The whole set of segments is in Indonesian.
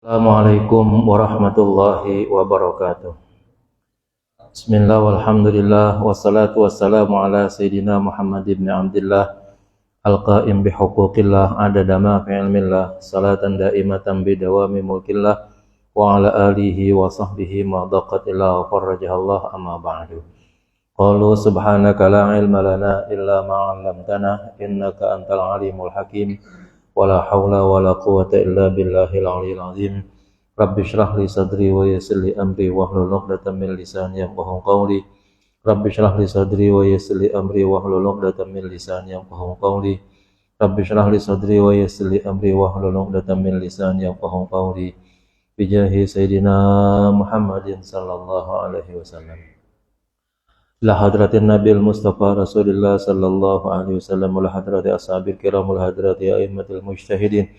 Assalamualaikum warahmatullahi wabarakatuh. Bismillah walhamdulillah wassalatu wassalamu ala sayyidina Muhammad ibn Abdillah al-qa'im bihuquqillah adada ma fi ilmillah salatan daimatan bidawami mulkillah wa ala alihi wa sahbihi ma daqatillah wa farrajahallah amma ba'du. Qalu subhanaka la ilma lana illa ma 'allamtana innaka antal alimul hakim. Wala haula wala quwwata illa billahil aliyyil azim. Rabbi shrah li sadri wa yassir li amri wahlul 'uqdatam min lisani yafqahu qawli. Rabbi shrah li sadri wa yassir li amri wahlul 'uqdatam min lisani yafqahu qawli. Rabbi shrah li sadri wa yassir li amri wahlul 'uqdatam min lisani yafqahu qawli. Bijahi sayyidina Muhammadin sallallahu alaihi wasallam. La hadratin Nabil Mustafa Rasulullah sallallahu alaihi wasallam wa la hadrati ashabil kiram wa la hadrati a'immatil mujtahidin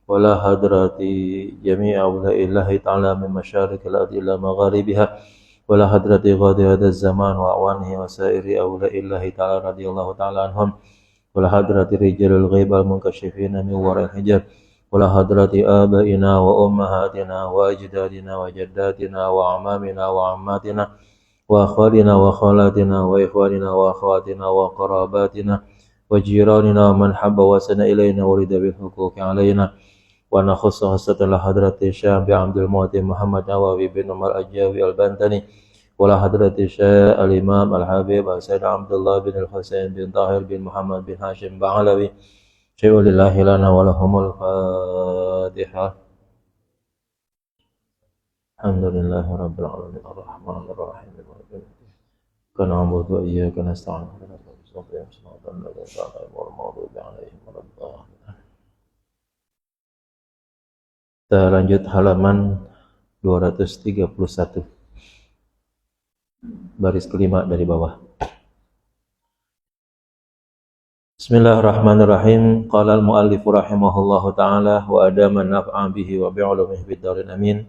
wa la hadrati jami'a awliya'illahi ta'ala min masyariqil ardi ila magharibiha wa la hadrati ghadi hadzal zaman wa awanihi wa sa'iri awliya'illahi ta'ala radhiyallahu ta'ala anhum wa la hadrati rijalil ghaib al munkashifin min wara'il hijab wa la hadrati abaina wa ummahatina wa ajdadina wa jaddatina wa amamina wa ammatina wa akhwalina wa khalatina wa ikhwanina wa akhwatina wa qarabatina wa jiranina wa man habba wa sana ilayna wa rida bil huquqi alayna wa nakhussu hasatalah hadrati Syekh Abdul Muhti Muhammad Nawawi bin Umar Ajawi al-Bantani wa la hadrati Syekh al-Imam al-Habib Sayyid Abdullah bin al-Husain bin Tahir bin Muhammad bin Hashim Ba'alawi syai'ulillahi lana wa lahumul Fatihah. Alhamdulillahi rabbil alamin arrahmanir rahim kana na'budu wa iyyaka nasta'in kita lanjut halaman 231 baris kelima dari bawah. Bismillahirrahmanirrahim. Qala al-muallif rahimahullahu ta'ala wa adama naf'a bihi wa bi'ulumihi bid darin amin.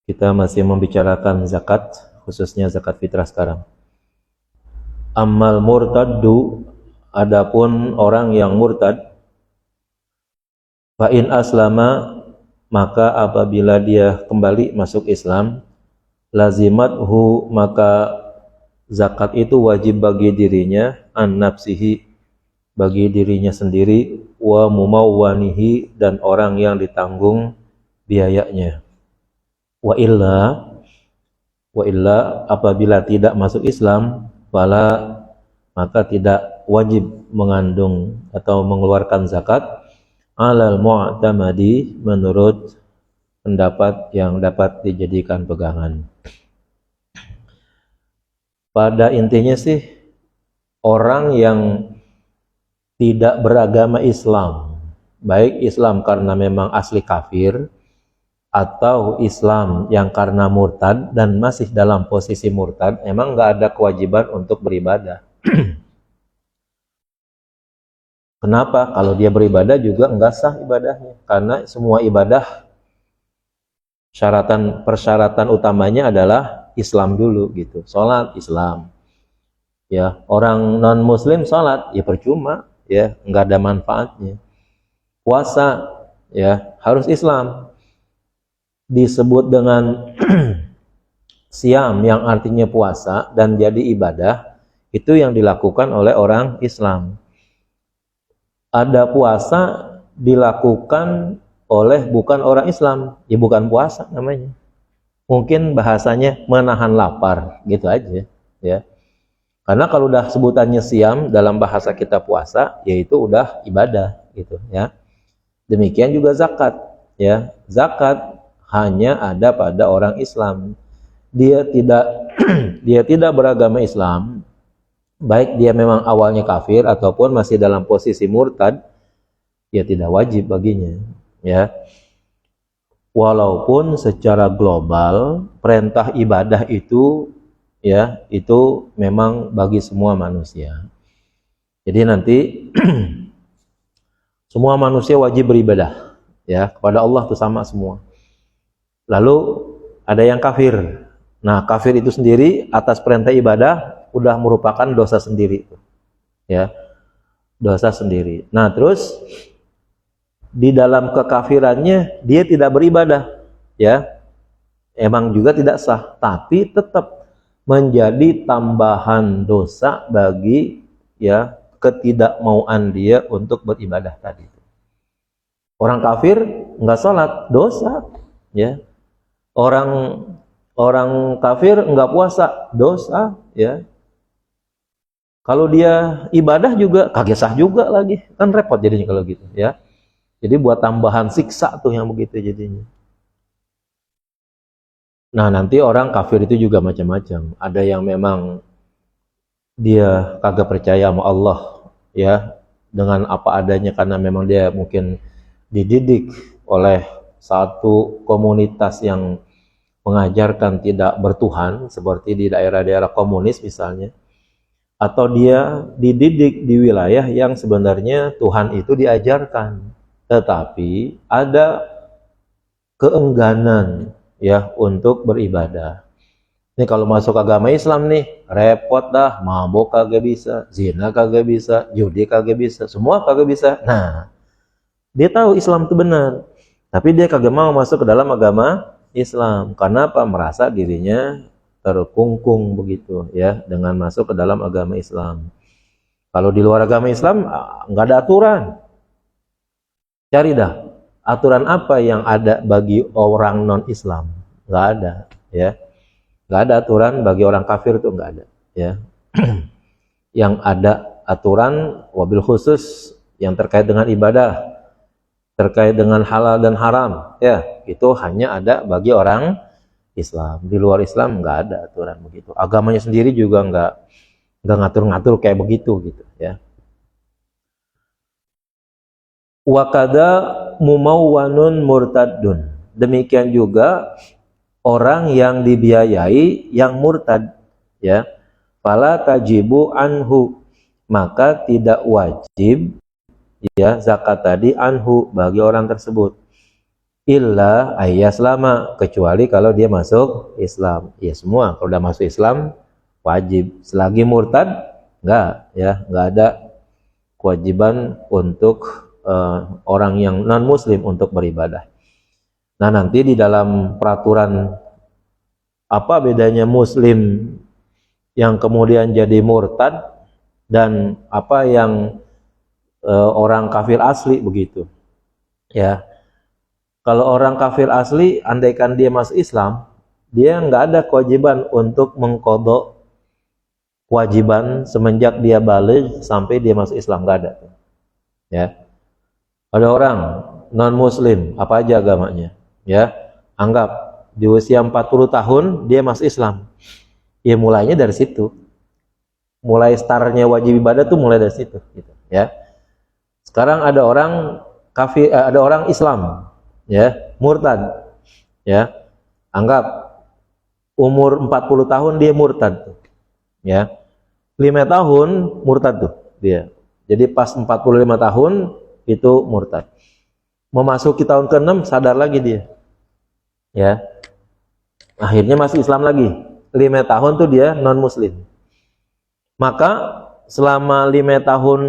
Kita masih membicarakan zakat, khususnya zakat fitrah sekarang. Ammal murtaddu, adapun orang yang murtad, fa in aslama, maka apabila dia kembali masuk Islam, lazimathu, maka zakat itu wajib bagi dirinya, an nafsihi, bagi dirinya sendiri, wa mumawwanihi, dan orang yang ditanggung biayanya. Wa illa apabila tidak masuk Islam, fala, maka tidak wajib mengandung atau mengeluarkan zakat alal mu'tamadi, menurut pendapat yang dapat dijadikan pegangan. Pada intinya sih, orang yang tidak beragama Islam, baik Islam karena memang asli kafir atau Islam yang karena murtad dan masih dalam posisi murtad, emang nggak ada kewajiban untuk beribadah. Kenapa? Kalau dia beribadah juga nggak sah ibadahnya, karena semua ibadah persyaratan utamanya adalah Islam dulu gitu. Sholat Islam, ya, orang non Muslim sholat ya percuma, ya, nggak ada manfaatnya. Puasa ya harus Islam. Disebut dengan siam yang artinya puasa dan jadi ibadah, itu yang dilakukan oleh orang Islam. Ada puasa dilakukan oleh bukan orang Islam, ya bukan puasa namanya. Mungkin bahasanya menahan lapar, gitu aja, ya. Karena kalau udah sebutannya siam dalam bahasa kita puasa, yaitu udah ibadah, gitu, ya. Demikian juga zakat, ya. Zakat hanya ada pada orang Islam. Dia tidak beragama Islam, baik dia memang awalnya kafir ataupun masih dalam posisi murtad, ya tidak wajib baginya, ya. Walaupun secara global perintah ibadah itu, ya, itu memang bagi semua manusia. Jadi nanti semua manusia wajib beribadah, ya, kepada Allah itu sama semua. Lalu ada yang kafir. Nah, kafir itu sendiri atas perintah ibadah udah merupakan dosa sendiri, ya, dosa sendiri. Nah, terus di dalam kekafirannya dia tidak beribadah, ya, emang juga tidak sah, tapi tetap menjadi tambahan dosa bagi, ya, ketidakmauan dia untuk beribadah tadi. Orang kafir nggak sholat, dosa, ya. Orang kafir nggak puasa, dosa, ya. Kalau dia ibadah juga kagak sah juga lagi, kan repot jadinya kalau gitu, ya. Jadi buat tambahan siksa tuh yang begitu jadinya. Nah, nanti orang kafir itu juga macam-macam. Ada yang memang dia kagak percaya sama Allah, ya, dengan apa adanya karena memang dia mungkin dididik oleh satu komunitas yang mengajarkan tidak bertuhan, seperti di daerah-daerah komunis misalnya, atau dia dididik di wilayah yang sebenarnya Tuhan itu diajarkan, tetapi ada keengganan, ya, untuk beribadah. Ini kalau masuk agama Islam nih, repot dah, mabok kagak bisa, zina kagak bisa, judi kagak bisa, semua kagak bisa. Nah, dia tahu Islam itu benar, tapi dia kagak mau masuk ke dalam agama Islam. Karena apa? Merasa dirinya terkungkung begitu, ya, dengan masuk ke dalam agama Islam. Kalau di luar agama Islam nggak ada aturan. Cari dah aturan apa yang ada bagi orang non-Islam. Nggak ada, ya. Nggak ada aturan bagi orang kafir itu, nggak ada, ya. Yang ada aturan wabil khusus yang terkait dengan ibadah, terkait dengan halal dan haram, ya, itu hanya ada bagi orang Islam. Di luar Islam nggak ada aturan begitu. Agamanya sendiri juga nggak ngatur-ngatur kayak begitu gitu, ya. Wakada mumawwanun murtadun. Demikian juga orang yang dibiayai yang murtad, ya. Fala tajibu anhu, maka tidak wajib, ya, zakat tadi anhu bagi orang tersebut. Illa ayyaslama, kecuali kalau dia masuk Islam. Ya, semua kalau udah masuk Islam wajib. Selagi murtad enggak, ya, enggak ada kewajiban untuk orang yang non muslim untuk beribadah. Nah, nanti di dalam peraturan apa bedanya muslim yang kemudian jadi murtad dan apa yang orang kafir asli begitu, ya. Kalau orang kafir asli, andaikan dia masuk Islam, dia nggak ada kewajiban untuk mengqadha kewajiban semenjak dia baligh sampai dia masuk Islam, nggak ada, ya. Ada orang non muslim apa aja agamanya, ya, anggap di usia 40 tahun dia masuk Islam, ya, mulainya dari situ, mulai startnya wajib ibadah tuh mulai dari situ, gitu, ya. Sekarang ada orang kafir, ada orang Islam, ya, murtad, ya, anggap umur 40 tahun dia murtad, ya, 5 tahun murtad tuh dia, jadi pas 45 tahun itu murtad. Memasuki tahun ke-6 sadar lagi dia, ya, akhirnya masuk Islam lagi. 5 tahun tuh dia non muslim, maka selama 5 tahun,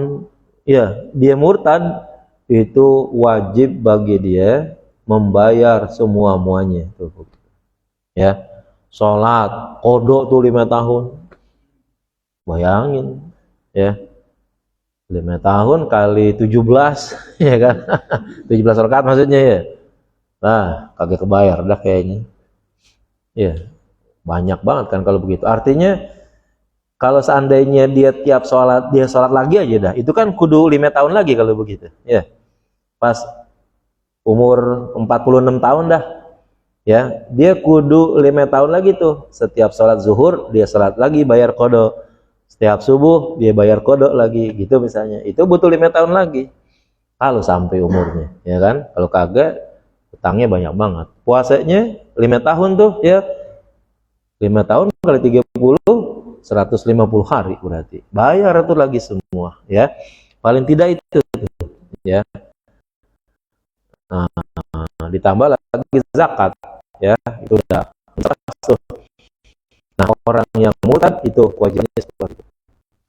ya, dia murtad, itu wajib bagi dia membayar semua muanya tuh, ya. Sholat qodho tuh 5 tahun, bayangin, ya, 5 tahun kali 17, ya kan, 17 rakaat maksudnya, ya. Nah, kagak kebayar dah kayaknya, ya, banyak banget kan kalau begitu. Artinya kalau seandainya dia tiap sholat, dia sholat lagi aja dah, itu kan kudu 5 tahun lagi kalau begitu, ya. Pas umur 46 tahun dah, ya, dia kudu 5 tahun lagi tuh, setiap sholat zuhur dia sholat lagi bayar qodho, setiap subuh dia bayar qodho lagi, gitu misalnya. Itu butuh 5 tahun lagi kalau sampai umurnya, ya kan. Kalau kagak, utangnya banyak banget. Puasanya 5 tahun tuh, ya, 5 tahun kali 30, 150 hari berarti bayar itu lagi semua, ya, paling tidak itu, ya. Nah, ditambah lagi zakat, ya, itu udah. Nah, orang yang murtad itu kewajibannya seperti itu.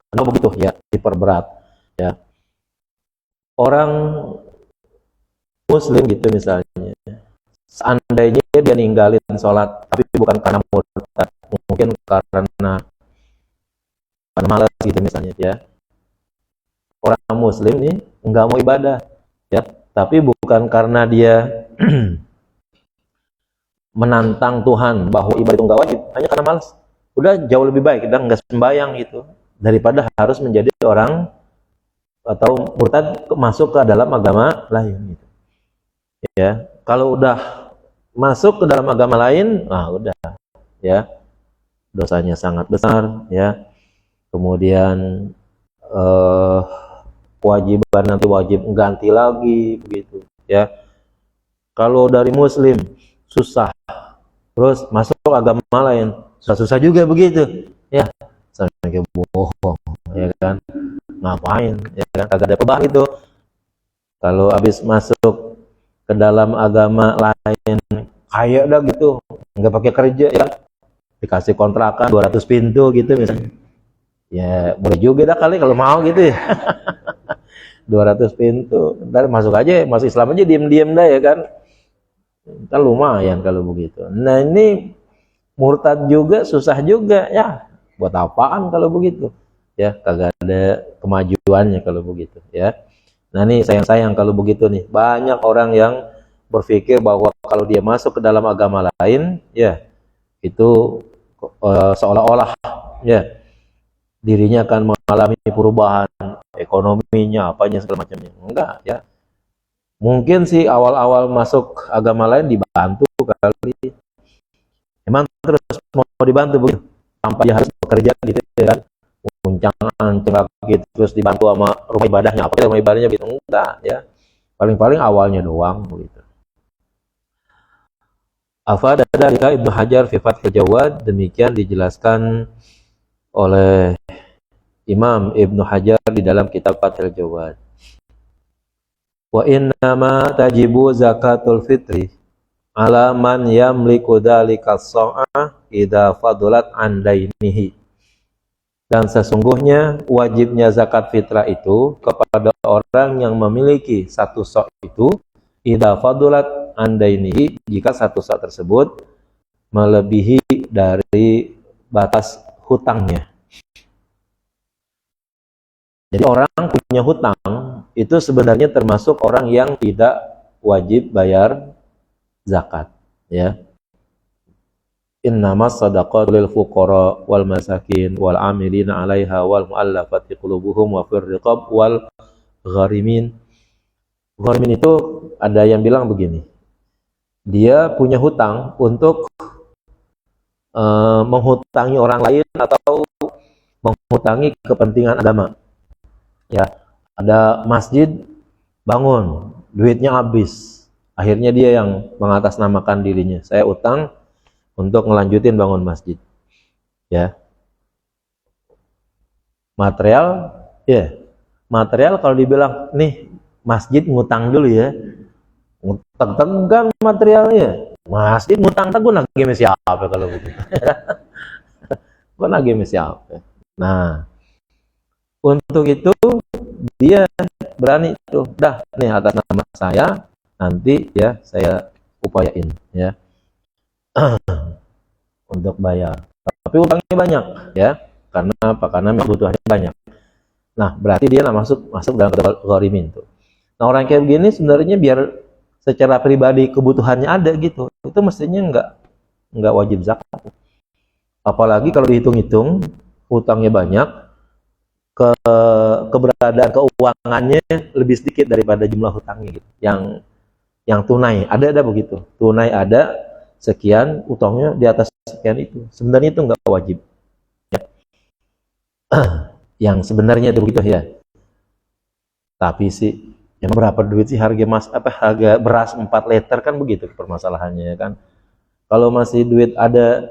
Kenapa begitu? Ya, diperberat, ya. Orang muslim gitu misalnya, seandainya dia ninggalin sholat tapi bukan karena murtad, mungkin karena malas gitu misalnya ya, orang muslim nih nggak mau ibadah ya, tapi bukan karena dia menantang Tuhan bahwa ibadah itu nggak wajib, hanya karena malas. Udah jauh lebih baik kita nggak sembahyang gitu daripada harus menjadi orang atau murtad masuk ke dalam agama lain gitu. Ya, kalau udah masuk ke dalam agama lain, nah udah ya, dosanya sangat besar ya. Kemudian kewajiban nanti wajib ganti lagi begitu ya. Kalau dari muslim susah, terus masuk agama lain susah-susah juga begitu ya, sampai bohong ya kan, ngapain ya kan, agak ada perubahan itu. Kalau habis masuk ke dalam agama lain kayak dah gitu, nggak pakai kerja ya, dikasih kontrakan 200 pintu gitu misalnya, ya boleh juga dah kali kalau mau gitu ya. 200 pintu, ntar masuk aja, masuk Islam aja diem-diem dah ya kan lumayan kalau begitu. Nah ini murtad juga susah juga ya, buat apaan kalau begitu ya, kagak ada kemajuannya kalau begitu ya. Nah ini sayang-sayang kalau begitu nih, banyak orang yang berpikir bahwa kalau dia masuk ke dalam agama lain ya itu seolah-olah ya dirinya akan mengalami perubahan ekonominya, apanya segala macamnya. Enggak ya, mungkin sih awal-awal masuk agama lain dibantu kali, emang terus mau dibantu begitu tanpa dia harus bekerja gitu ya kan, guncangan gitu terus dibantu sama rumah ibadahnya, apa rumah ibadahnya gitu, enggak ya, paling-paling awalnya doang begitu. Afada dalika Ibnu Hajar fi Fathul Jawad, demikian dijelaskan oleh Imam Ibnu Hajar di dalam kitab Fathul Jawad. Wa innama tajibu zakatul fitri ala man yamliku dzalika as-sa'ah idza fadulat an dainihi. Dan sesungguhnya wajibnya zakat fitrah itu kepada orang yang memiliki satu sok itu idza fadulat an dainihi, jika satu sok tersebut melebihi dari batas hutangnya. Jadi orang punya hutang itu sebenarnya termasuk orang yang tidak wajib bayar zakat ya. Innamas shadaqatu lil fuqara wal masakin wal amilina 'alaiha wal mu'allafati qulubuhum wa fir riqab wal gharimin. Gharimin itu ada yang bilang begini, dia punya hutang untuk menghutangi orang lain atau menghutangi kepentingan agama ya. Ada masjid bangun, duitnya habis, akhirnya dia yang mengatasnamakan dirinya, saya utang untuk ngelanjutin bangun masjid ya. Material ya, material kalau dibilang nih masjid ngutang dulu ya, tegang materialnya, masjid ngutang, gue nagih sama siapa kalau begitu. Gue nagih sama siapa. Nah untuk itu dia berani tuh, dah nih atas nama saya nanti ya saya upayain ya untuk bayar, tapi utangnya banyak ya, karena apa? Karena kebutuhannya banyak. Nah berarti dia masuk dalam kategori gharimin tuh. Nah orang kayak begini sebenarnya biar secara pribadi kebutuhannya ada gitu, itu mestinya nggak wajib zakat. Apalagi kalau dihitung-hitung utangnya banyak, keberadaan keuangannya lebih sedikit daripada jumlah hutangnya gitu. Yang tunai ada begitu, tunai ada sekian, utangnya di atas sekian, itu sebenarnya itu nggak wajib ya. Yang sebenarnya itu begitu ya. Tapi sih emang berapa duit sih harga beras 4 liter kan begitu permasalahannya ya kan. Kalau masih duit ada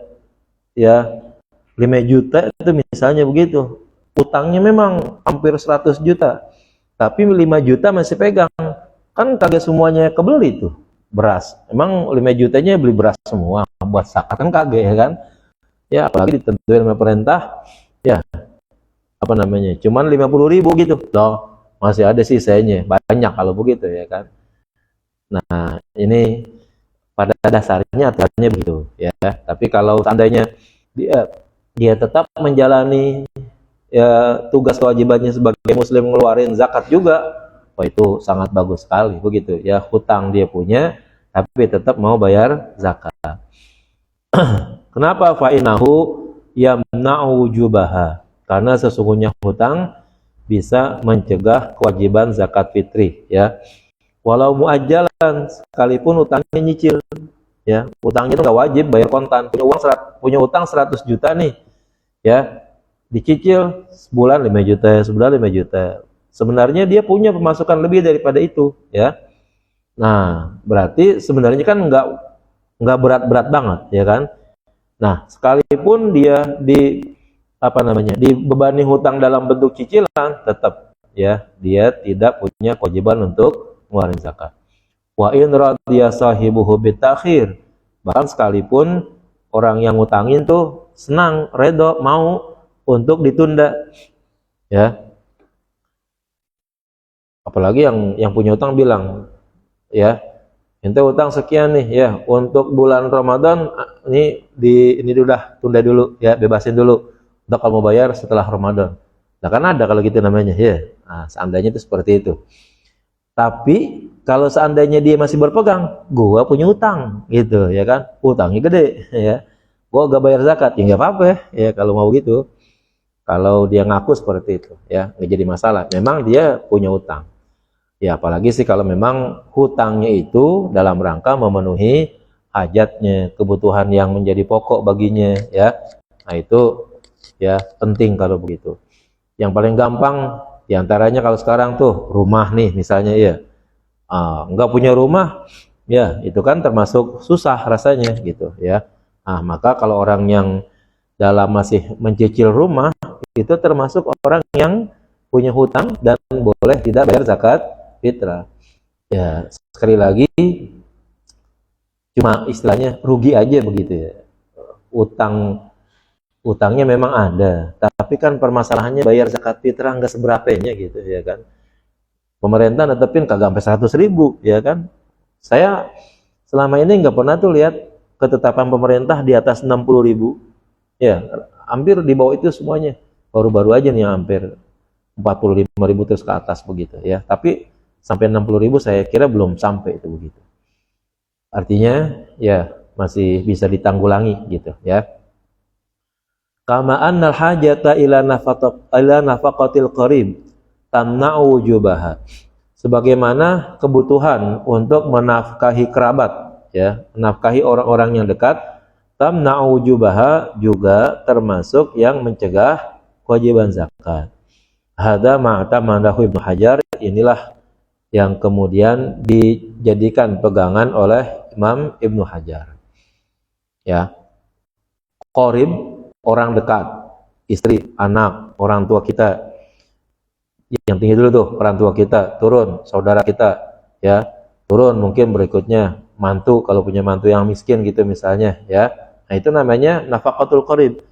ya 5 juta itu misalnya begitu, utangnya memang hampir 100 juta, tapi 5 juta masih pegang, kan kagak semuanya kebeli tuh beras. Emang 5 jutanya beli beras semua buat zakat kan kagak ya kan ya, apalagi ditentuin sama perintah ya, apa namanya, cuman 50.000 gitu loh, masih ada sisanya banyak kalau begitu ya kan. Nah, ini pada dasarnya aturannya begitu ya. Tapi kalau seandainya dia tetap menjalani ya tugas kewajibannya sebagai muslim, ngeluarin zakat juga, wah itu sangat bagus sekali begitu ya. Hutang dia punya tapi tetap mau bayar zakat. Kenapa? Fa'inahu yamna'u jubaha. Karena sesungguhnya hutang bisa mencegah kewajiban zakat fitri ya. Walau muajjalan, sekalipun utangnya nyicil ya. Utangnya itu nggak wajib bayar kontan. Punya utang 100 juta nih ya. Dicicil sebulan 5 juta, sebulan 5 juta. Sebenarnya dia punya pemasukan lebih daripada itu ya. Nah, berarti sebenarnya kan nggak berat-berat banget ya kan. Nah, sekalipun dia dibebani hutang dalam bentuk cicilan, tetap ya dia tidak punya kewajiban untuk mengeluarkan zakat. Wa in radiya sahibuhu bitakhir, bahkan sekalipun orang yang ngutangin tuh senang, redo, mau untuk ditunda ya. Apalagi yang punya utang bilang ya, ente utang sekian nih ya, untuk bulan Ramadan ini udah tunda dulu ya, bebasin dulu. Udah kamu bayar setelah Ramadan. Nah, kan ada kalau gitu namanya ya. Nah, seandainya itu seperti itu. Tapi kalau seandainya dia masih berpegang, gua punya utang gitu ya kan, utangnya gede ya, gua gak bayar zakat, ya nggak apa-apa ya kalau mau gitu. Kalau dia ngaku seperti itu ya, nggak jadi masalah. Memang dia punya utang. Ya apalagi sih kalau memang hutangnya itu dalam rangka memenuhi hajatnya, kebutuhan yang menjadi pokok baginya ya. Nah itu ya penting kalau begitu. Yang paling gampang diantaranya kalau sekarang tuh rumah nih misalnya ya, nggak punya rumah ya itu kan termasuk susah rasanya gitu ya. Maka kalau orang yang dalam masih mencicil rumah itu termasuk orang yang punya hutang dan boleh tidak bayar zakat fitrah. Ya sekali lagi cuma istilahnya rugi aja begitu ya. Utangnya memang ada, tapi kan permasalahannya bayar zakat fitrah nggak seberapanya gitu ya kan. Pemerintah netepin kagak sampai 100.000 ya kan. Saya selama ini nggak pernah tuh lihat ketetapan pemerintah di atas 60.000 ya, hampir di bawah itu semuanya. Baru-baru aja nih hampir 45.000 terus ke atas begitu ya. Tapi sampai 60.000 saya kira belum sampai itu begitu. Artinya ya masih bisa ditanggulangi gitu ya. Kama annal hajata ila nafaqatil qarib tamna'u wujubaha. Sebagaimana kebutuhan untuk menafkahi kerabat ya, menafkahi orang-orang yang dekat, tamna'u wujubaha juga termasuk yang mencegah kewajiban zakat. Hada ma'tamadahu Ibnu Hajar, inilah yang kemudian dijadikan pegangan oleh Imam Ibnu Hajar. Ya. Qarib, orang dekat, istri, anak, orang tua kita. Yang tinggi dulu tuh, orang tua kita, turun, saudara kita, ya. Turun mungkin berikutnya mantu, kalau punya mantu yang miskin gitu misalnya, ya. Nah, itu namanya nafaqatul qarib.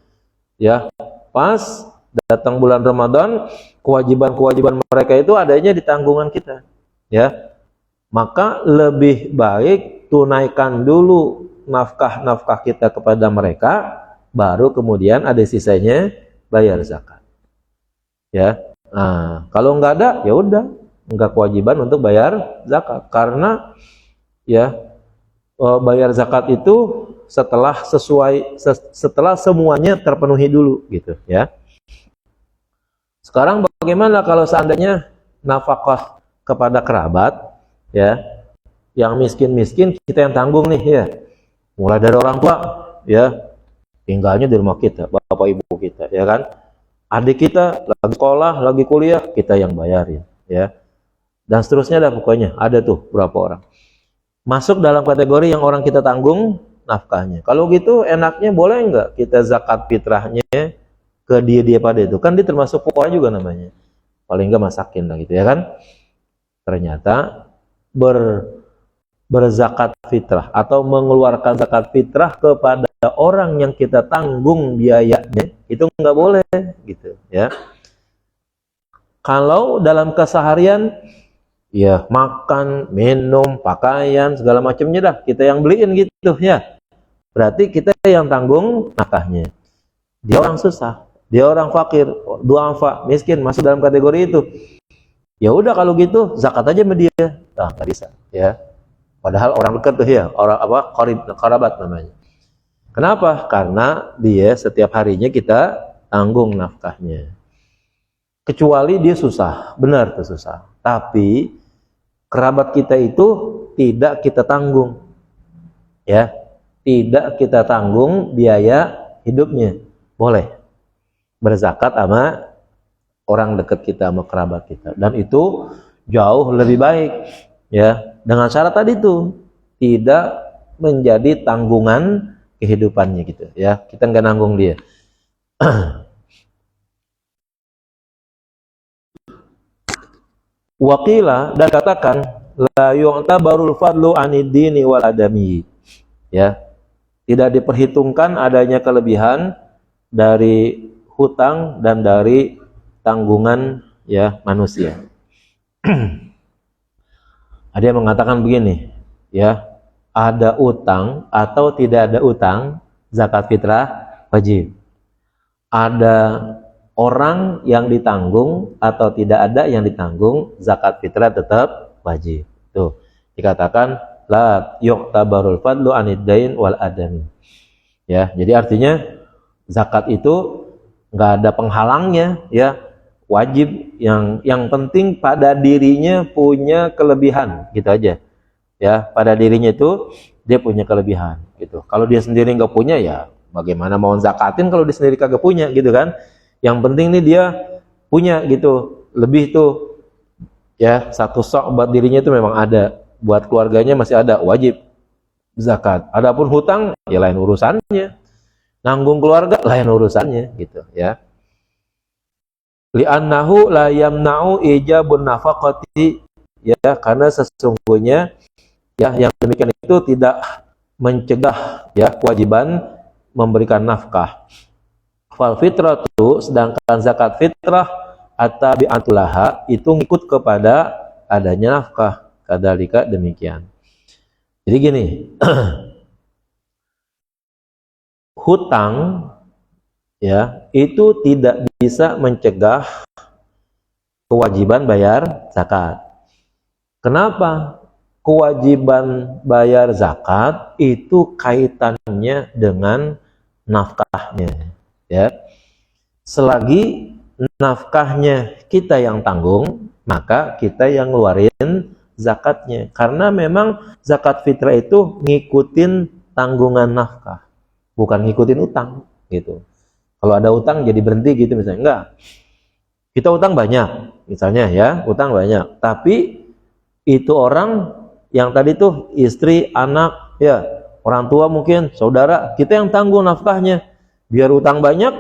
Ya. Pas datang bulan Ramadan, kewajiban-kewajiban mereka itu adanya di tanggungan kita. Ya, maka lebih baik tunaikan dulu nafkah-nafkah kita kepada mereka, baru kemudian ada sisanya bayar zakat. Ya, nah kalau nggak ada, ya udah nggak kewajiban untuk bayar zakat, karena ya bayar zakat itu setelah semuanya terpenuhi dulu gitu ya. Sekarang bagaimana kalau seandainya nafkah kepada kerabat ya, yang miskin-miskin kita yang tanggung nih ya, mulai dari orang tua ya, tinggalnya di rumah kita, bapak ibu kita ya kan, adik kita lagi sekolah, lagi kuliah, kita yang bayarin ya, dan seterusnya dah pokoknya. Ada tuh berapa orang masuk dalam kategori yang orang kita tanggung nafkahnya. Kalau gitu enaknya boleh nggak kita zakat fitrahnya ke dia pada itu, kan dia termasuk pokoknya juga namanya, paling nggak masakin lah gitu ya kan. Ternyata berzakat fitrah atau mengeluarkan zakat fitrah kepada orang yang kita tanggung biayanya itu nggak boleh gitu ya. Kalau dalam keseharian ya makan, minum, pakaian, segala macamnya dah kita yang beliin gitu ya. Berarti kita yang tanggung nafkahnya. Dia orang susah, dia orang fakir, duafa, miskin, masuk dalam kategori itu. Ya udah kalau gitu zakat aja sama dia. Nah, nggak bisa ya. Padahal orang dekat tuh ya, orang apa? Karabat namanya. Kenapa? Karena dia setiap harinya kita tanggung nafkahnya. Kecuali dia susah, benar tuh susah. Tapi kerabat kita itu tidak kita tanggung. Ya, tidak kita tanggung biaya hidupnya. Boleh berzakat sama orang dekat kita, sama kerabat kita. Dan itu jauh lebih baik. Ya, dengan syarat tadi itu tidak menjadi tanggungan kehidupannya gitu ya. Kita nggak nanggung dia. Wakila, dan katakan la yu'tabarul fadlu anid dini wal adami. Ya. Tidak diperhitungkan adanya kelebihan dari hutang dan dari tanggungan ya manusia. Ada yang mengatakan begini, ya, ada utang atau tidak ada utang, zakat fitrah wajib. Ada orang yang ditanggung atau tidak ada yang ditanggung, zakat fitrah tetap wajib. Tuh, dikatakan la yu'tabarul fadlu anid dain wal adami. Ya, jadi artinya zakat itu nggak ada penghalangnya, ya. Wajib, yang penting pada dirinya punya kelebihan, gitu aja. Ya, pada dirinya itu dia punya kelebihan, gitu. Kalau dia sendiri nggak punya, ya bagaimana mau zakatin kalau dia sendiri kagak punya, gitu kan? Yang penting nih dia punya, gitu. Lebih tuh, ya, satu sok buat dirinya itu memang ada, buat keluarganya masih ada, wajib zakat. Adapun hutang, ya lain urusannya. Nanggung keluarga, lain urusannya, gitu, ya. Li'annahu la yamna'u ijabun nafaqati, ya, karena sesungguhnya ya yang demikian itu tidak mencegah ya kewajiban memberikan nafkah. Fal fitratu, sedangkan zakat fitrah atabi'atulaha itu ngikut kepada adanya nafkah. Kadalika demikian. Jadi gini, hutang ya itu tidak bisa mencegah kewajiban bayar zakat. Kenapa? Kewajiban bayar zakat itu kaitannya dengan nafkahnya, ya. Selagi nafkahnya kita yang tanggung, maka kita yang ngeluarin zakatnya. Karena memang zakat fitrah itu ngikutin tanggungan nafkah, bukan ngikutin utang, gitu. Kalau ada utang jadi berhenti gitu misalnya, enggak. Kita utang banyak, misalnya ya, utang banyak. Tapi itu orang yang tadi tuh istri, anak, ya, orang tua mungkin, saudara, kita yang tanggung nafkahnya. Biar utang banyak,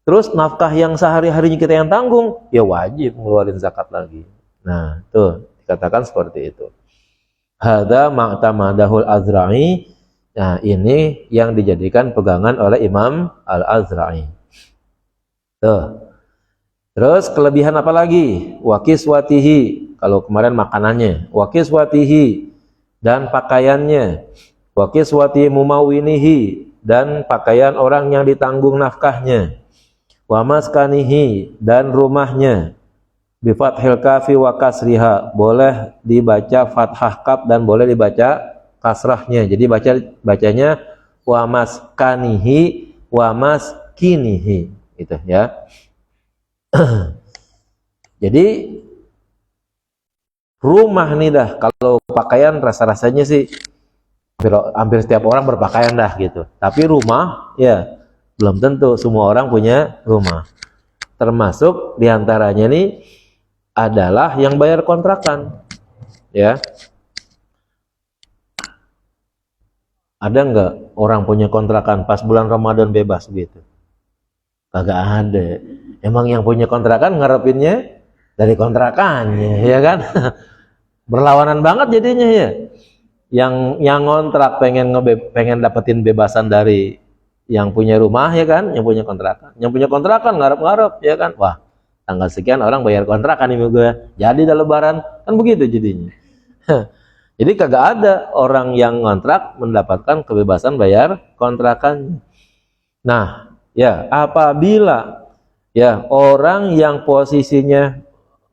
terus nafkah yang sehari-harinya kita yang tanggung, ya wajib ngeluarin zakat lagi. Nah, tuh dikatakan seperti itu. Hadza ma'tamadahul Azra'i. Nah, ini yang dijadikan pegangan oleh Imam Al-Azra'i. Tuh. Terus kelebihan apa lagi? Wa kiswatihi. Kalau kemarin makanannya. Wa kiswatihi. Dan pakaiannya. Wa kiswati mumawinihi. Dan pakaian orang yang ditanggung nafkahnya. Wa maskanihi. Dan rumahnya. Bifathil kafi wa kasriha. Boleh dibaca fathah kaf dan boleh dibaca kasrahnya. Jadi bacanya wa maskanihi wa maskinihi, gitu ya. Jadi rumah nih dah, kalau pakaian rasa-rasanya sih hampir setiap orang berpakaian dah gitu. Tapi rumah ya belum tentu semua orang punya rumah. Termasuk diantaranya nih adalah yang bayar kontrakan, ya. Ada nggak orang punya kontrakan pas bulan Ramadan bebas gitu? Kagak ada. Emang yang punya kontrakan ngarepinnya dari kontrakannya, ya kan? Berlawanan banget jadinya ya. Yang ngontrak pengen dapetin bebasan dari yang punya rumah, ya kan? Yang punya kontrakan ngarep-ngarep, ya kan? Wah, tanggal sekian orang bayar kontrakan nih gue. Jadi dah lebaran, kan begitu jadinya. Jadi kagak ada orang yang ngontrak mendapatkan kebebasan bayar kontrakan. Nah, ya apabila ya orang yang posisinya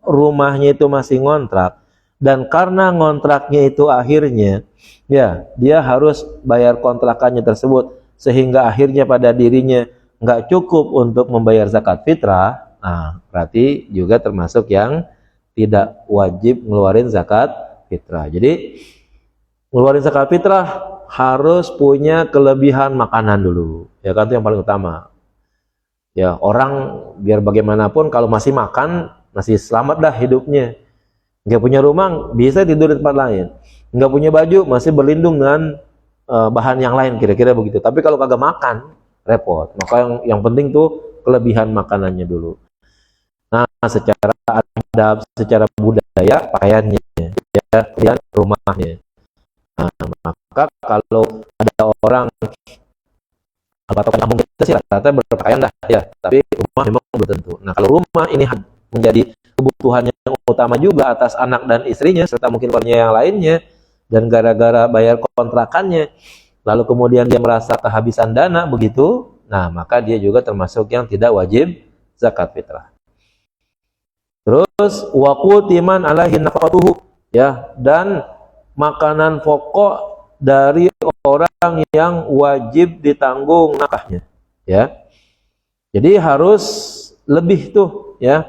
rumahnya itu masih ngontrak dan karena ngontraknya itu akhirnya ya dia harus bayar kontrakannya tersebut sehingga akhirnya pada dirinya nggak cukup untuk membayar zakat fitrah, nah berarti juga termasuk yang tidak wajib ngeluarin zakat fitrah. Jadi ngeluarin zakat fitrah harus punya kelebihan makanan dulu, ya kan, itu yang paling utama. Ya orang biar bagaimanapun kalau masih makan masih selamat dah hidupnya. Nggak punya rumah bisa tidur di tempat lain, nggak punya baju masih berlindung dengan bahan yang lain, kira-kira begitu. Tapi kalau kagak makan repot. Maka yang penting tuh kelebihan makanannya dulu. Nah, secara adab, secara budaya pakaiannya, ya, kemudian rumahnya. Nah, maka kalau ada orang atau kampung kita sih rata-rata berpakaian dah ya, tapi rumah memang belum tentu. Nah, kalau rumah ini menjadi kebutuhan yang utama juga atas anak dan istrinya serta mungkin keluarga yang lainnya, dan gara-gara bayar kontrakannya lalu kemudian dia merasa kehabisan dana begitu, nah maka dia juga termasuk yang tidak wajib zakat fitrah. Terus waqutiman alaihi nafaqatuhu, ya, dan makanan pokok dari orang yang wajib ditanggung nafkahnya, ya. Jadi harus lebih tuh, ya.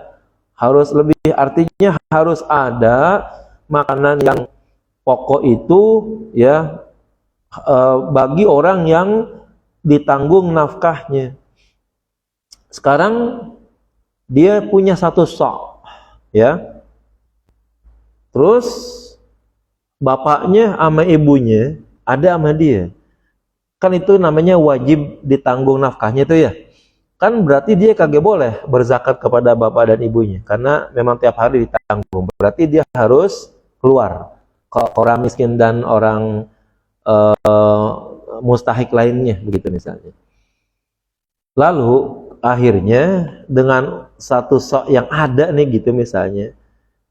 Harus lebih, artinya harus ada makanan yang pokok itu, ya, bagi orang yang ditanggung nafkahnya. Sekarang dia punya satu sok, ya. Terus bapaknya sama ibunya ada sama dia. Kan itu namanya wajib ditanggung nafkahnya itu, ya. Kan berarti dia kagak boleh berzakat kepada bapak dan ibunya karena memang tiap hari ditanggung. Berarti dia harus keluar ke orang miskin dan orang mustahik lainnya, begitu misalnya. Lalu akhirnya dengan satu sok yang ada nih gitu misalnya,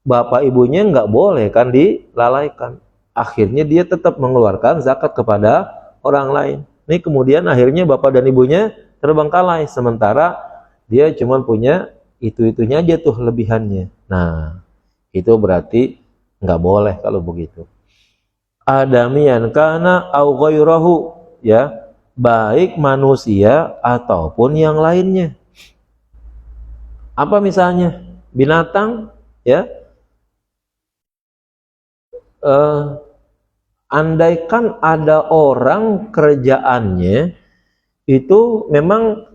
bapak ibunya nggak boleh kan dilalaikan. Akhirnya dia tetap mengeluarkan zakat kepada orang lain. Nih kemudian akhirnya bapak dan ibunya terbengkalai, sementara dia cuma punya itu-itunya aja tuh lebihannya. Nah, itu berarti nggak boleh kalau begitu. Adamian kana au ghairahu, ya, baik manusia ataupun yang lainnya. Apa misalnya? Binatang, ya. Andaikan ada orang kerjaannya itu memang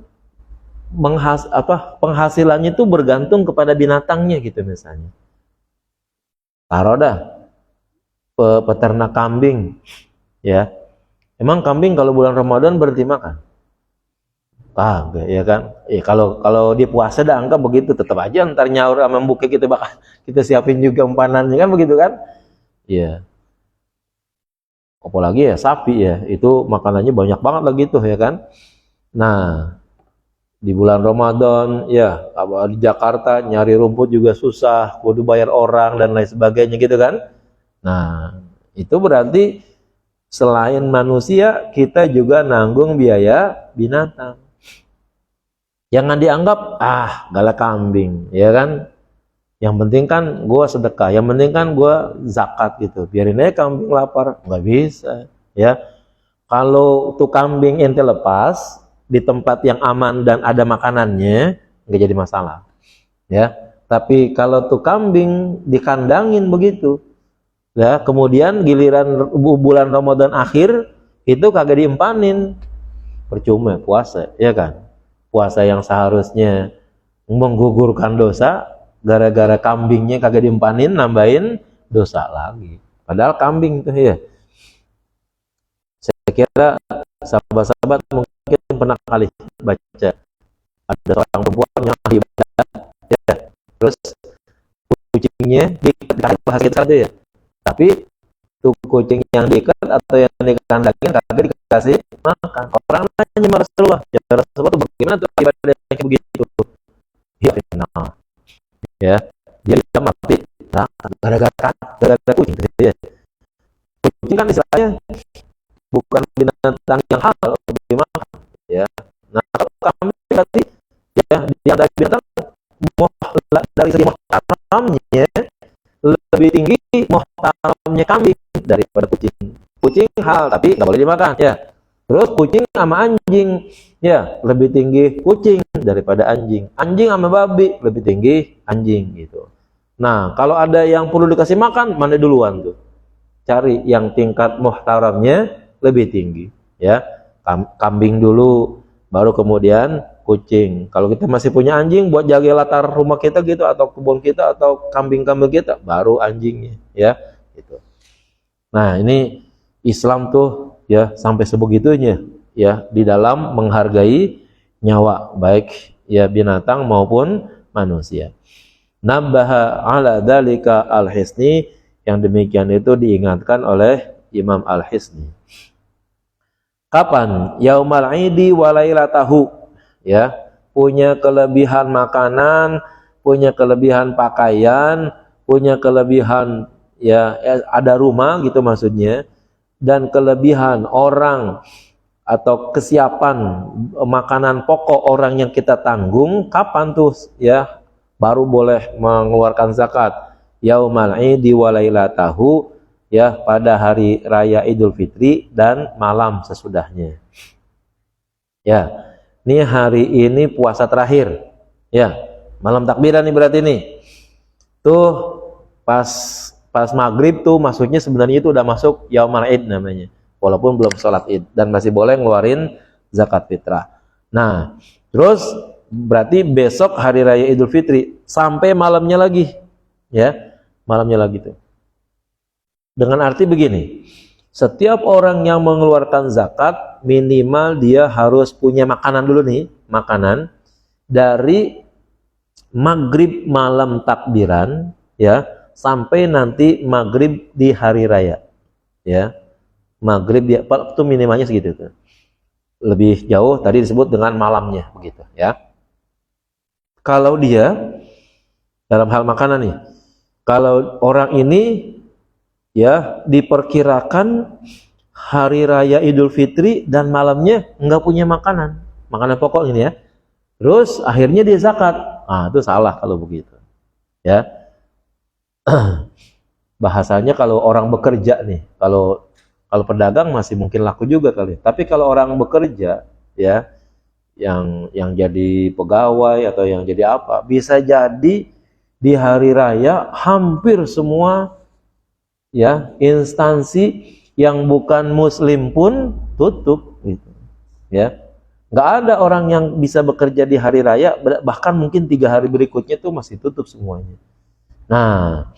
penghasilannya itu bergantung kepada binatangnya gitu misalnya. Taruh dah peternak kambing, ya. Emang kambing kalau bulan Ramadan berhenti makan? Kagak, ya kan? Kalau dia puasa dah angka begitu, tetap aja ntar nyaur sama buke kita bakal kita siapin juga umpanannya kan begitu kan? Iya. Apalagi ya sapi, ya, itu makanannya banyak banget lagi tuh, ya kan? Nah, di bulan Ramadan, ya, di Jakarta nyari rumput juga susah, kudu bayar orang dan lain sebagainya gitu kan? Nah, itu berarti selain manusia, kita juga nanggung biaya binatang. Jangan dianggap, galak kambing, ya kan? Yang penting kan gue sedekah, yang penting kan gue zakat gitu. Biarin aja kambing lapar, nggak bisa, ya. Kalau tuh kambing ente lepas di tempat yang aman dan ada makanannya, nggak jadi masalah, ya. Tapi kalau tuh kambing dikandangin begitu, ya, kemudian giliran bulan Ramadan akhir itu kagak diempanin, percuma puasa, ya kan? Puasa yang seharusnya menggugurkan dosa, gara-gara kambingnya kagak diempanin, nambahin dosa lagi. Padahal kambing tuh, ya. Saya kira sahabat-sahabat mungkin pernah kali baca ada seorang perempuan yang ibadah, ya, terus kucingnya diikat, bahasa kita itu, ya. Tapi tuh kucing yang diikat atau yang dikandangin kagak dikasih makan. Orang nanya Rasulullah, ya Rasulullah tuh bagaimana tuh ibadah kayak begitu? Ya, nah, ya dia mati, nah, gara-gara kucing gitu ya. Kucing kan istilahnya bukan binatang yang halal dimakan, ya. Nah kalau kambing berarti ya yang dari binatang dari segi muhtaramnya lebih tinggi muhtaramnya kambing daripada kucing. Kucing hal tapi nggak boleh dimakan, ya. Terus kucing sama anjing, ya lebih tinggi kucing daripada anjing. Anjing sama babi lebih tinggi anjing gitu. Nah kalau ada yang perlu dikasih makan, mana duluan tuh? Cari yang tingkat muhtaramnya lebih tinggi, ya. Kambing dulu, baru kemudian kucing. Kalau kita masih punya anjing buat jaga latar rumah kita gitu, atau kebun kita, atau kambing-kambing kita, baru anjingnya, ya. Gitu. Nah ini Islam tuh ya sampai sebegitunya ya di dalam menghargai nyawa baik ya binatang maupun manusia. Nabbaha ala dzalika al-Hisni, yang demikian itu diingatkan oleh Imam Al-Hisni. Kapan? Yaumal Idi wa lailatahu, ya, punya kelebihan makanan, punya kelebihan pakaian, punya kelebihan ya ada rumah gitu maksudnya, dan kelebihan orang atau kesiapan makanan pokok orang yang kita tanggung, kapan tuh ya baru boleh mengeluarkan zakat? Yaumal Idi wa lailatahu, ya pada hari raya Idul Fitri dan malam sesudahnya. Ya, ini hari ini puasa terakhir. Ya, malam takbiran nih berarti nih. Tuh pas maghrib tuh maksudnya sebenarnya itu udah masuk Yaumul Id namanya. Walaupun belum sholat Id dan masih boleh ngeluarin zakat fitrah. Nah, terus berarti besok hari raya Idul Fitri sampai malamnya lagi. Ya, malamnya lagi tuh. Dengan arti begini, setiap orang yang mengeluarkan zakat minimal dia harus punya makanan dulu nih, makanan dari maghrib malam takbiran ya sampai nanti maghrib di hari raya, ya. Maghrib dia itu minimalnya segitu tuh. Lebih jauh tadi disebut dengan malamnya begitu, ya. Kalau dia dalam hal makanan nih, kalau orang ini ya diperkirakan hari raya Idul Fitri dan malamnya nggak punya makanan pokok ini ya, terus akhirnya dia zakat, itu salah kalau begitu, ya. Bahasanya kalau orang bekerja nih, kalau pedagang masih mungkin laku juga kali, tapi kalau orang bekerja ya yang jadi pegawai atau yang jadi apa, bisa jadi di hari raya hampir semua ya instansi yang bukan muslim pun tutup gitu, ya. Nggak ada orang yang bisa bekerja di hari raya, bahkan mungkin 3 hari berikutnya tuh masih tutup semuanya. Nah,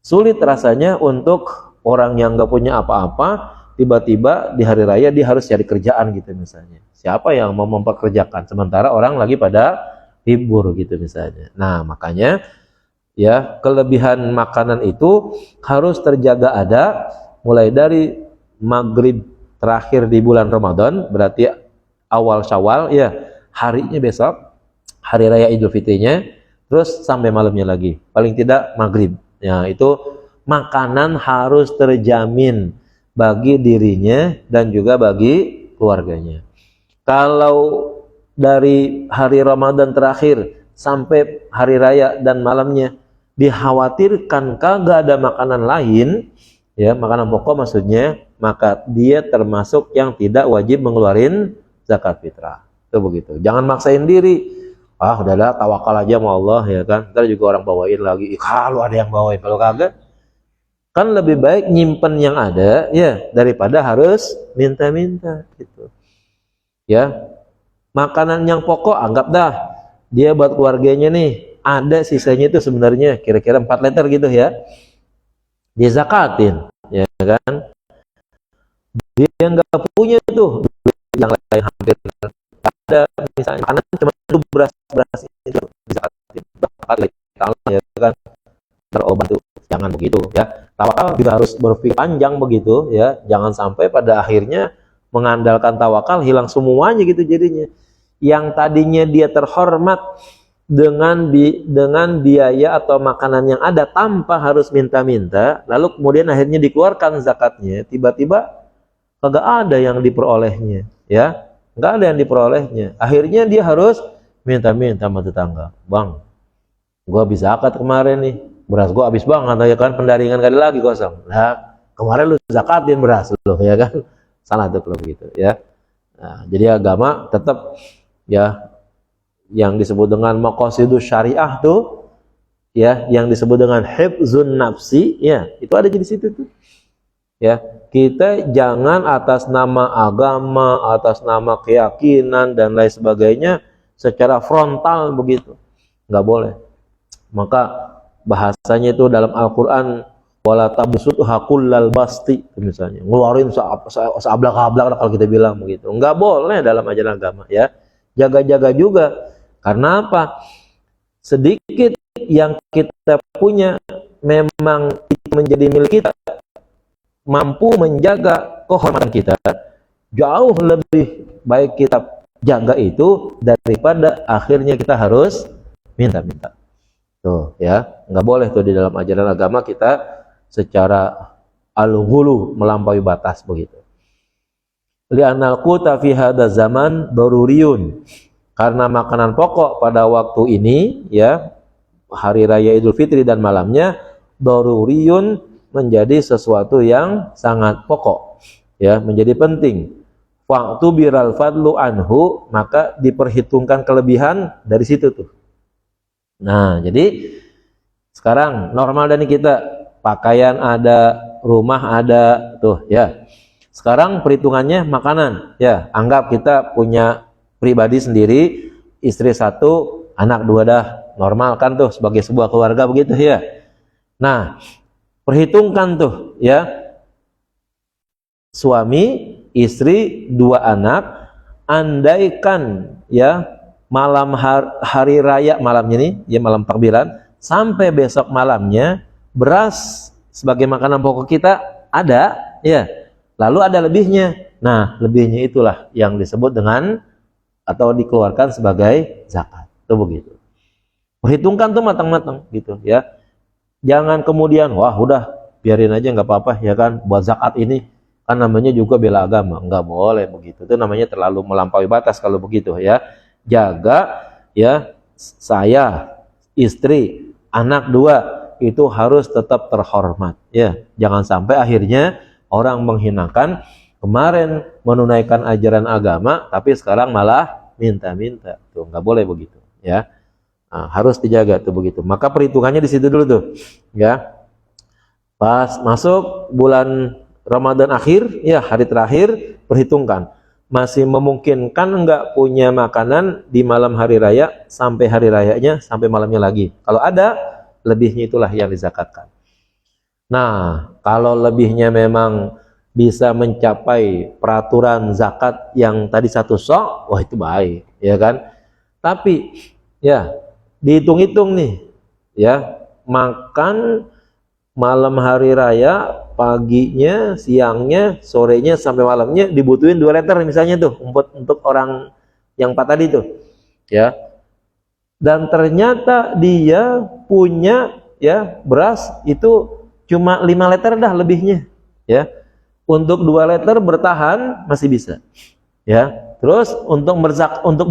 sulit rasanya untuk orang yang nggak punya apa-apa tiba-tiba di hari raya dia harus cari kerjaan gitu misalnya. Siapa yang mau mempekerjakan sementara orang lagi pada libur gitu misalnya. Nah, makanya ya kelebihan makanan itu harus terjaga ada mulai dari maghrib terakhir di bulan Ramadan, berarti awal Syawal ya, harinya besok hari raya Idul Fitrinya, terus sampai malamnya lagi paling tidak maghrib ya, itu makanan harus terjamin bagi dirinya dan juga bagi keluarganya. Kalau dari hari Ramadan terakhir sampai hari raya dan malamnya dikhawatirkan kagak ada makanan lain, ya makanan pokok maksudnya, maka dia termasuk yang tidak wajib mengeluarin zakat fitrah. Itu begitu. Jangan maksain diri. Udahlah tawakal aja sama Allah ya kan. Ntar juga orang bawain lagi. Kalau ada yang bawain, kalau kagak kan lebih baik nyimpen yang ada ya daripada harus minta-minta gitu. Ya. Makanan yang pokok anggap dah dia buat keluarganya nih, ada sisanya itu sebenarnya kira-kira 4 liter gitu ya, dia zakatin ya kan. Dia nggak punya tuh yang lain hampir ada, misalnya makanan cuma itu beras itu zakatin ya kan. Terobat tuh jangan begitu ya. Tawakal juga harus berpikir panjang begitu ya, jangan sampai pada akhirnya mengandalkan tawakal hilang semuanya gitu jadinya. Yang tadinya dia terhormat dengan biaya atau makanan yang ada tanpa harus minta-minta, lalu kemudian akhirnya dikeluarkan zakatnya, tiba-tiba kagak ada yang diperolehnya, ya, nggak ada yang diperolehnya. Akhirnya dia harus minta-minta sama tetangga, bang, gua habis zakat kemarin nih, beras gua habis banget, ya kan, pendaringan kali lagi kosong. Nah, kemarin lu zakatin beras lu, ya kan, salah tuh kalau begitu, ya. Nah, jadi agama tetap, ya, yang disebut dengan maqasidus syariah tuh, ya, yang disebut dengan hifzun nafsi, ya, itu ada di situ tuh, ya. Kita jangan atas nama agama, atas nama keyakinan dan lain sebagainya secara frontal begitu, nggak boleh. Maka bahasanya itu dalam Al-Quran, wala tabsut hakullal basti, misalnya ngeluarin seablak-ablak kalau kita bilang begitu, nggak boleh dalam ajaran agama, ya. Jaga-jaga juga. Karena apa? Sedikit yang kita punya memang menjadi milik kita, mampu menjaga kehormatan kita, jauh lebih baik kita jaga itu daripada akhirnya kita harus minta-minta. Tuh, ya, nggak boleh tuh di dalam ajaran agama kita secara al-ghulu, melampaui batas begitu. Li'anal quta fi hadza zaman daruriyun. Karena makanan pokok pada waktu ini, ya, hari raya Idul Fitri dan malamnya, daruriyun, menjadi sesuatu yang sangat pokok, ya, menjadi penting. Waktu biral fadlu anhu, maka diperhitungkan kelebihan dari situ tuh. Nah, jadi sekarang normal dan kita pakaian ada, rumah ada tuh, ya. Sekarang perhitungannya makanan, ya. Anggap kita punya pribadi sendiri, istri satu, anak dua, dah normal kan tuh sebagai sebuah keluarga begitu, ya. Nah, perhitungkan tuh, ya, suami, istri, dua anak, andaikan, ya, malam hari raya malamnya nih, ya, malam takbiran sampai besok malamnya beras sebagai makanan pokok kita ada, ya, lalu ada lebihnya. Nah, lebihnya itulah yang disebut dengan atau dikeluarkan sebagai zakat. Itu begitu. Perhitungkan tuh matang-matang gitu, ya. Jangan kemudian wah udah biarin aja nggak apa-apa, ya kan, buat zakat ini kan namanya juga bela agama. Nggak boleh begitu. Itu namanya terlalu melampaui batas kalau begitu, ya. Jaga, ya, saya, istri, anak dua itu harus tetap terhormat, ya. Jangan sampai akhirnya orang menghinakan kemarin menunaikan ajaran agama tapi sekarang malah minta-minta. Tuh nggak boleh begitu, ya. Nah, harus dijaga tuh begitu. Maka perhitungannya di situ dulu tuh, ya. Pas masuk bulan Ramadan akhir, ya, hari terakhir, perhitungkan masih memungkinkan enggak punya makanan di malam hari raya sampai hari rayanya, sampai malamnya lagi. Kalau ada lebihnya, itulah yang dizakatkan. Nah, kalau lebihnya memang bisa mencapai peraturan zakat yang tadi satu sok, wah itu baik, ya kan. Tapi, ya, dihitung-hitung nih, ya, makan malam hari raya, paginya, siangnya, sorenya sampai malamnya dibutuhin 2 liter misalnya tuh untuk orang yang 4 tadi tuh, ya. Dan ternyata dia punya, ya, beras itu cuma 5 liter dah lebihnya, ya. Untuk 2 liter bertahan masih bisa, ya. Terus untuk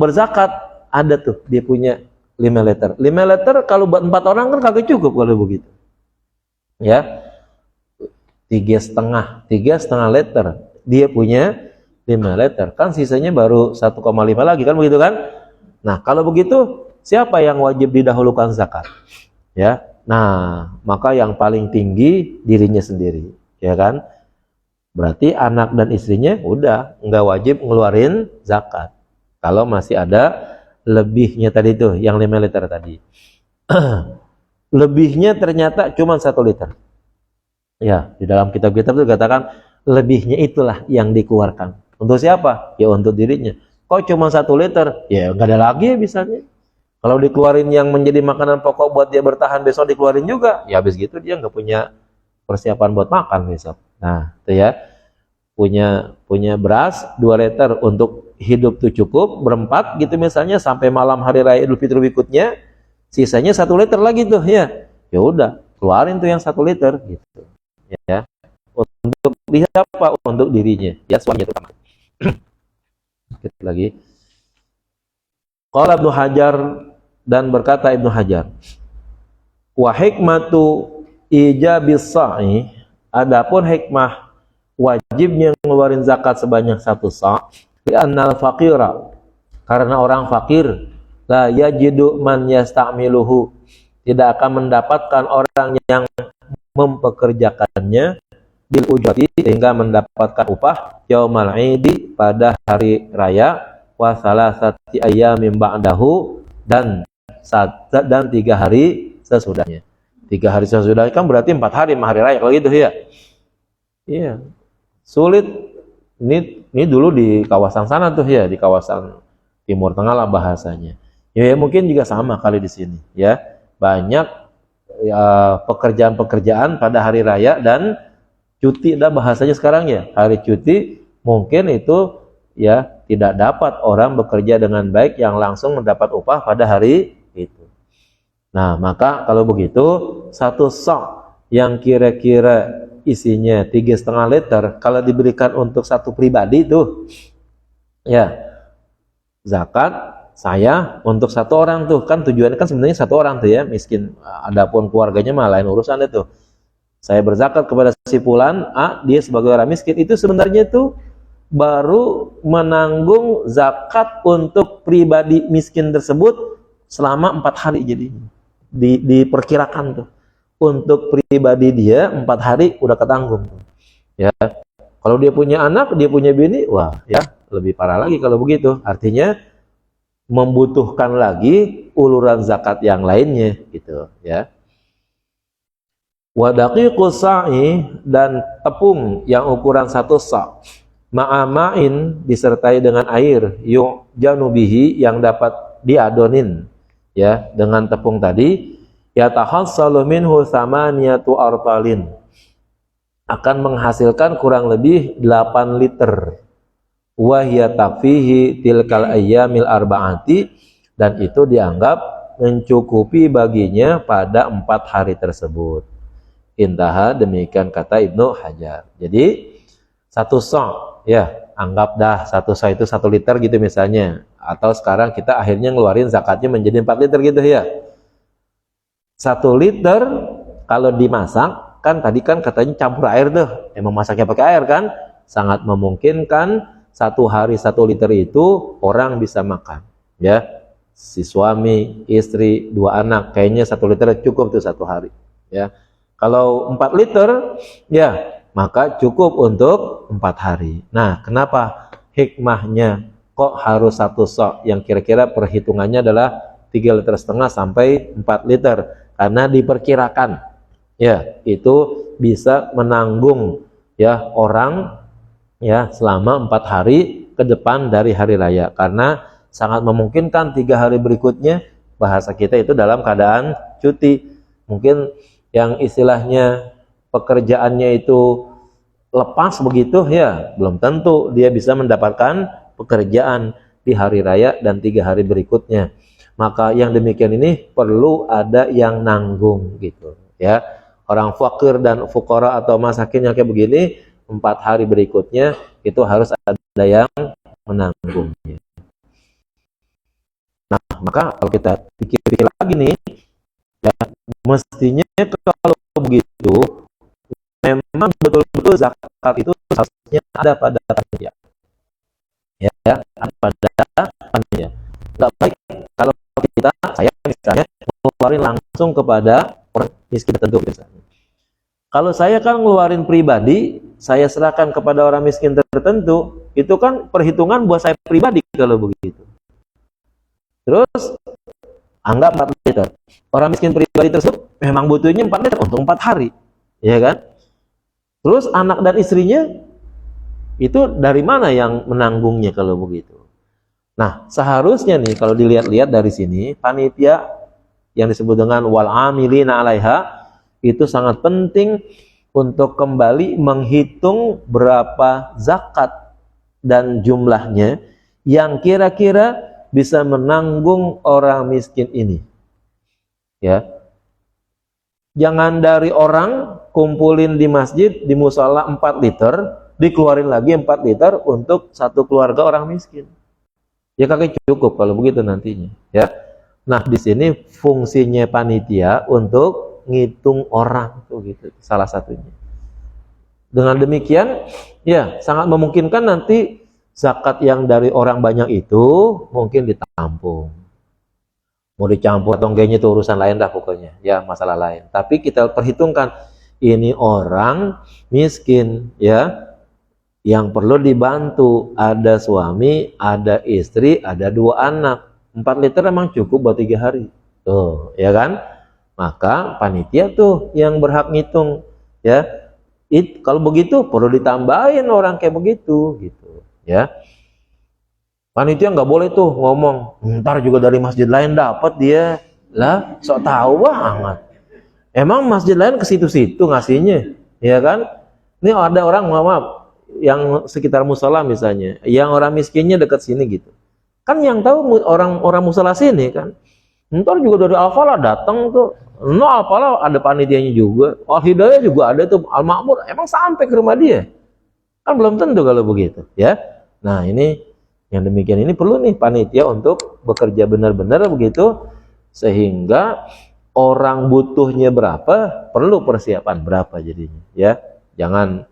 berzakat ada tuh dia punya 5 liter. 5 liter kalau buat 4 orang kan kagak cukup kalau begitu, ya. 3,5 liter dia punya 5 liter, kan sisanya baru 1,5 lagi kan begitu kan. Nah, kalau begitu siapa yang wajib didahulukan zakat, ya? Nah, maka yang paling tinggi dirinya sendiri, ya kan. Berarti anak dan istrinya udah nggak wajib ngeluarin zakat kalau masih ada lebihnya tadi tuh, yang 5 liter tadi. Lebihnya ternyata cuma 1 liter. Ya, di dalam kitab-kitab itu katakan lebihnya itulah yang dikeluarkan. Untuk siapa? Ya untuk dirinya. Kok cuma 1 liter? Ya nggak ada lagi ya bisanya. Kalau dikeluarin yang menjadi makanan pokok buat dia bertahan besok dikeluarin juga, ya habis gitu dia nggak punya persiapan buat makan besok. Nah, itu ya, punya beras 2 liter untuk hidup tuh cukup berempat gitu misalnya sampai malam hari raya Idul Fitri berikutnya, sisanya 1 liter lagi tuh ya. Ya udah, keluarin tuh yang 1 liter gitu. Ya. Untuk dia apa? Untuk dirinya, ya suaminya terutama. Sedikit lagi. Qala Ibnu Hajar, dan berkata Ibnu Hajar, wa hikmatu ijabis sa'i, adapun hikmah wajibnya ngeluarin zakat sebanyak 1 sa', li'annal faqira, karena orang fakir, la yajidu man yasta'miluhu, tidak akan mendapatkan orang yang mempekerjakannya, bil ujrati, sehingga mendapatkan upah, yaumal idi, pada hari raya, wa salasati ayyamin ba'dahu, dan 3 hari sesudahnya. 3 hari sesudahnya kan berarti 4 hari hari raya kalau gitu ya. Iya. Sulit. Ini dulu di kawasan sana tuh ya, di kawasan Timur Tengah lah bahasanya. Ya mungkin juga sama kali di sini ya. Banyak pekerjaan-pekerjaan pada hari raya dan cuti, dah bahasanya sekarang ya. Hari cuti mungkin itu ya tidak dapat orang bekerja dengan baik yang langsung mendapat upah pada hari itu. Nah, maka kalau begitu 1 sok yang kira-kira isinya 3,5 liter, kalau diberikan untuk 1 pribadi tuh ya zakat saya untuk 1 orang tuh, kan tujuannya kan sebenarnya 1 orang tuh ya miskin, adapun keluarganya mah lain urusan itu. Saya berzakat kepada si fulan A, dia sebagai orang miskin, itu sebenarnya tuh baru menanggung zakat untuk pribadi miskin tersebut selama 4 hari. Jadi diperkirakan tuh untuk pribadi dia 4 hari udah ketanggung ya. Kalau dia punya anak, dia punya bini, wah ya lebih parah lagi kalau begitu, artinya membutuhkan lagi uluran zakat yang lainnya gitu ya. Wa daqiqus sa'i, dan tepung yang ukuran 1 sa', ma'amain, disertai dengan air, yu'janubihi, yang dapat diadonin ya dengan tepung tadi, yatahassalu minhu thamaniyatu artalin, akan menghasilkan kurang lebih 8 liter, wa hiya takfihi tilkal ayyamil arba'ati, dan itu dianggap mencukupi baginya pada 4 hari tersebut. Intaha, demikian kata Ibnu Hajar. Jadi 1 sa' ya, anggap dah 1 sa' itu 1 liter gitu misalnya, atau sekarang kita akhirnya ngeluarin zakatnya menjadi 4 liter gitu ya. 1 liter kalau dimasak, kan tadi kan katanya campur air tuh, emang masaknya pakai air kan, sangat memungkinkan 1 hari 1 liter itu orang bisa makan ya, si suami, istri, 2 anak, kayaknya 1 liter cukup tuh 1 hari ya. Kalau 4 liter ya maka cukup untuk 4 hari. Nah, kenapa hikmahnya kok harus 1 sa', yang kira-kira perhitungannya adalah 3,5 liter sampai 4 liter? Karena diperkirakan ya itu bisa menanggung ya orang ya selama 4 hari ke depan dari hari raya, karena sangat memungkinkan 3 hari berikutnya bahasa kita itu dalam keadaan cuti. Mungkin yang istilahnya pekerjaannya itu lepas begitu ya, belum tentu dia bisa mendapatkan pekerjaan di hari raya dan 3 hari berikutnya. Maka yang demikian ini perlu ada yang nanggung gitu ya. Orang fakir dan fukara atau masakin yang kayak begini 4 hari berikutnya itu harus ada yang menanggungnya. Nah, maka kalau kita pikir-pikir lagi nih ya, mestinya kalau begitu memang betul-betul zakat itu seharusnya ada pada panitia ya, ada pada panitia. Nggak baik kalau saya misalnya ngeluarin langsung kepada orang miskin tertentu misalnya. Kalau saya kan ngeluarin pribadi, saya serahkan kepada orang miskin tertentu, itu kan perhitungan buat saya pribadi kalau begitu. Terus anggap 4 liter. Orang miskin pribadi tersebut memang butuhnya 4 liter untuk 4 hari. Ya kan? Terus anak dan istrinya itu dari mana yang menanggungnya kalau begitu? Nah, seharusnya nih kalau dilihat-lihat dari sini, panitia yang disebut dengan wal amilina 'alaiha itu sangat penting untuk kembali menghitung berapa zakat dan jumlahnya yang kira-kira bisa menanggung orang miskin ini. Ya. Jangan dari orang kumpulin di masjid, di musola 4 liter, dikeluarin lagi 4 liter untuk satu keluarga orang miskin. Ya kagak cukup kalau begitu nantinya, ya. Nah, di sini fungsinya panitia untuk ngitung orang tuh gitu, salah satunya. Dengan demikian, ya sangat memungkinkan nanti zakat yang dari orang banyak itu mungkin ditampung. Mau dicampur atau enggaknya itu urusan lain dah pokoknya, ya masalah lain. Tapi kita perhitungkan ini orang miskin, ya, yang perlu dibantu, ada suami, ada istri, ada 2 anak. 4 liter emang cukup buat 3 hari. Tuh, ya kan? Maka panitia tuh yang berhak ngitung, ya. Kalau begitu perlu ditambahin orang kayak begitu, gitu, ya. Panitia nggak boleh tuh ngomong, ntar juga dari masjid lain dapat dia. Lah, sok tahu banget. Emang masjid lain ke situ-situ ngasihnya, ya kan? Ini ada orang, maaf, yang sekitar musola misalnya, yang orang miskinnya dekat sini gitu. Kan yang tahu orang musola sini kan. Ntar juga dari Al-Falah datang tuh. No, Al-Falah ada panitianya juga. Al-Hidayah juga ada tuh, Al-Ma'mur. Emang sampai ke rumah dia? Kan belum tentu kalau begitu, ya. Nah, ini yang demikian ini perlu nih panitia untuk bekerja benar-benar begitu, sehingga orang butuhnya berapa, perlu persiapan berapa jadinya, ya. Jangan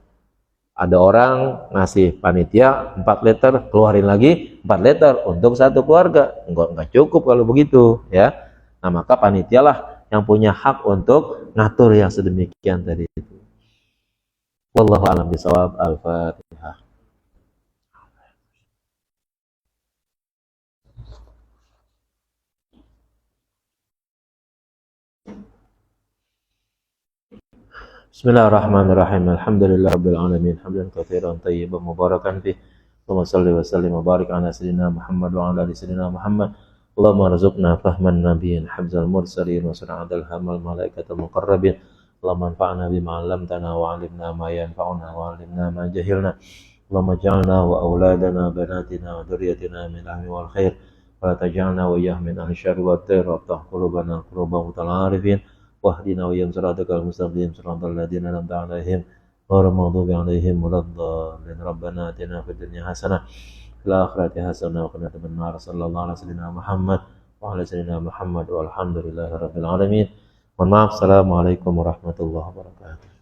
ada orang ngasih panitia 4 liter, keluarin lagi 4 liter untuk satu keluarga. Enggak cukup kalau begitu, ya. Nah, maka panitialah yang punya hak untuk ngatur yang sedemikian tadi itu. Wallahu a'lam bishawab. Al-Fatihah. Bismillahirrahmanirrahim. Alhamdulillahirabbil alamin. Hamdan katsiran thayyiban mubarakan fih. Allahumma shalli wa sallim wa barik ala sayyidina Muhammad wa ala ali sayyidina Muhammad. Allahumma arzuqna fahman nabiyyin, hifdzal mursalin wa sun'atal hamal malaikatul muqarrabin. Allahumma anfa'na bima 'allamtana wa 'allimna ma yanfa'una wa 'allimna ma jahilna. Allahumma ij'alna wa auladana banatina wa dzurriyyatina min ahli wal khair. Wa la taj'alna wa iyyahum min ahli syarri wa tir wa aftah qulubana quluba mutala'arifin. Wahdina wa iyam siratal mustaqim siratal ladzina an'amta 'alaihim ghairil maghdubi 'alaihim waladdallin. Rabbana atina fid dunya hasanah fil akhirati hasanah wa qina adzabannar. Sallallahu alaihi wasallam Muhammad wa ala sayyidina Muhammad walhamdulillahirabbil alamin. Mohon maaf. Assalamualaikum warahmatullahi wabarakatuh.